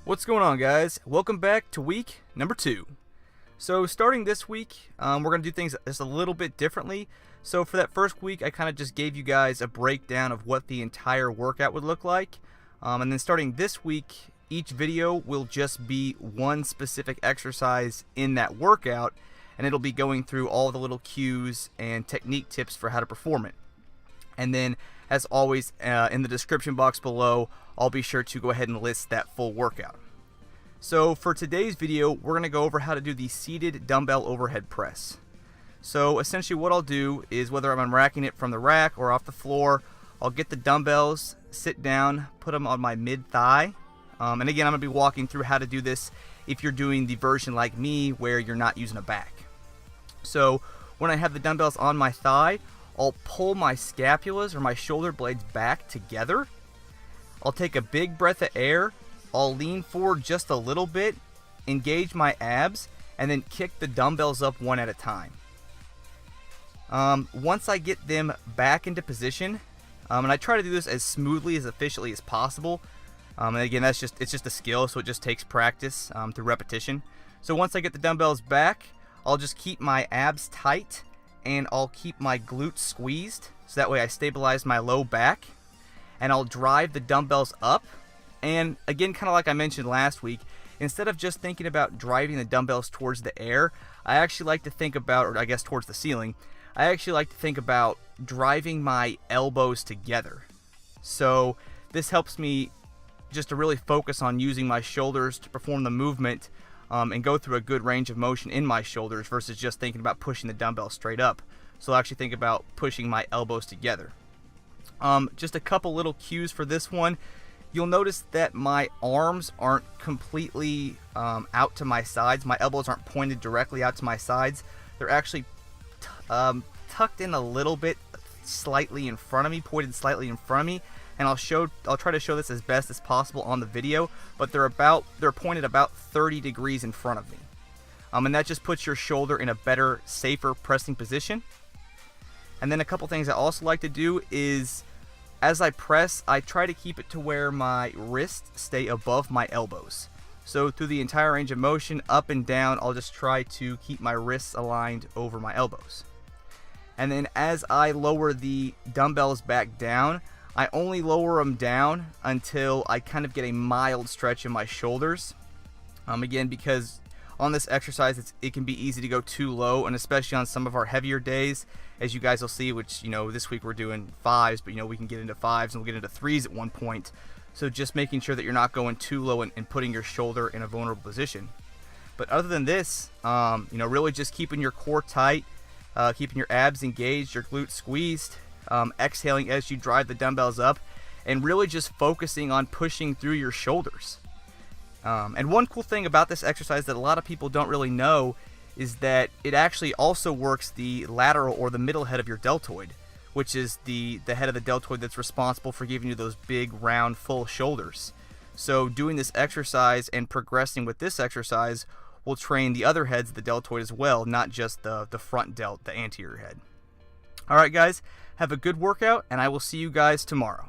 What's going on, guys? Welcome back to week number 2. So starting this week, we're going to do things just a little bit differently. So for that first week, I kind of just gave you guys a breakdown of what the entire workout would look like. And then starting this week, each video will just be one specific exercise in that workout, and it'll be going through all the little cues and technique tips for how to perform it. And then, as always, in the description box below, I'll be sure to go ahead and list that full workout. So for today's video, we're going to go over how to do the seated dumbbell overhead press. So essentially what I'll do is, whether I'm unracking it from the rack or off the floor, I'll get the dumbbells, sit down, put them on my mid-thigh. And again, I'm going to be walking through how to do this if you're doing the version like me where you're not using a back. So when I have the dumbbells on my thigh, I'll pull my scapulas or my shoulder blades back together. I'll take a big breath of air. I'll lean forward just a little bit, engage my abs, and then kick the dumbbells up one at a time. Once I get them back into position, and I try to do this as smoothly, as efficiently as possible. And again, it's just a skill, so it just takes practice through repetition. So once I get the dumbbells back, I'll just keep my abs tight, and I'll keep my glutes squeezed, so that way I stabilize my low back. And I'll drive the dumbbells up. And again, kind of like I mentioned last week, instead of just thinking about driving the dumbbells towards the air, I actually like to think about, or I guess towards the ceiling, I actually like to think about driving my elbows together. So this helps me just to really focus on using my shoulders to perform the movement and go through a good range of motion in my shoulders versus just thinking about pushing the dumbbell straight up. So I'll actually think about pushing my elbows together. Just a couple little cues for this one. You'll notice that my arms aren't completely out to my sides. My elbows aren't pointed directly out to my sides. They're actually tucked in a little bit, slightly in front of me, pointed slightly in front of me. And I'll try to show this as best as possible on the video, but they're pointed about 30 degrees in front of me. And that just puts your shoulder in a better, safer pressing position. And then a couple things I also like to do is, as I press, I try to keep it to where my wrists stay above my elbows. So through the entire range of motion, up and down, I'll just try to keep my wrists aligned over my elbows. And then as I lower the dumbbells back down, I only lower them down until I kind of get a mild stretch in my shoulders. Again, because on this exercise, it can be easy to go too low, and especially on some of our heavier days, as you guys will see, which, this week we're doing 5s, but, we can get into 5s and we'll get into 3s at one point. So just making sure that you're not going too low and putting your shoulder in a vulnerable position. But other than this, really just keeping your core tight, keeping your abs engaged, your glutes squeezed, exhaling as you drive the dumbbells up, and really just focusing on pushing through your shoulders. And one cool thing about this exercise that a lot of people don't really know is that it actually also works the lateral or the middle head of your deltoid, which is the head of the deltoid that's responsible for giving you those big, round, full shoulders. So doing this exercise and progressing with this exercise will train the other heads of the deltoid as well, not just the front delt, the anterior head. Alright guys, have a good workout, and I will see you guys tomorrow.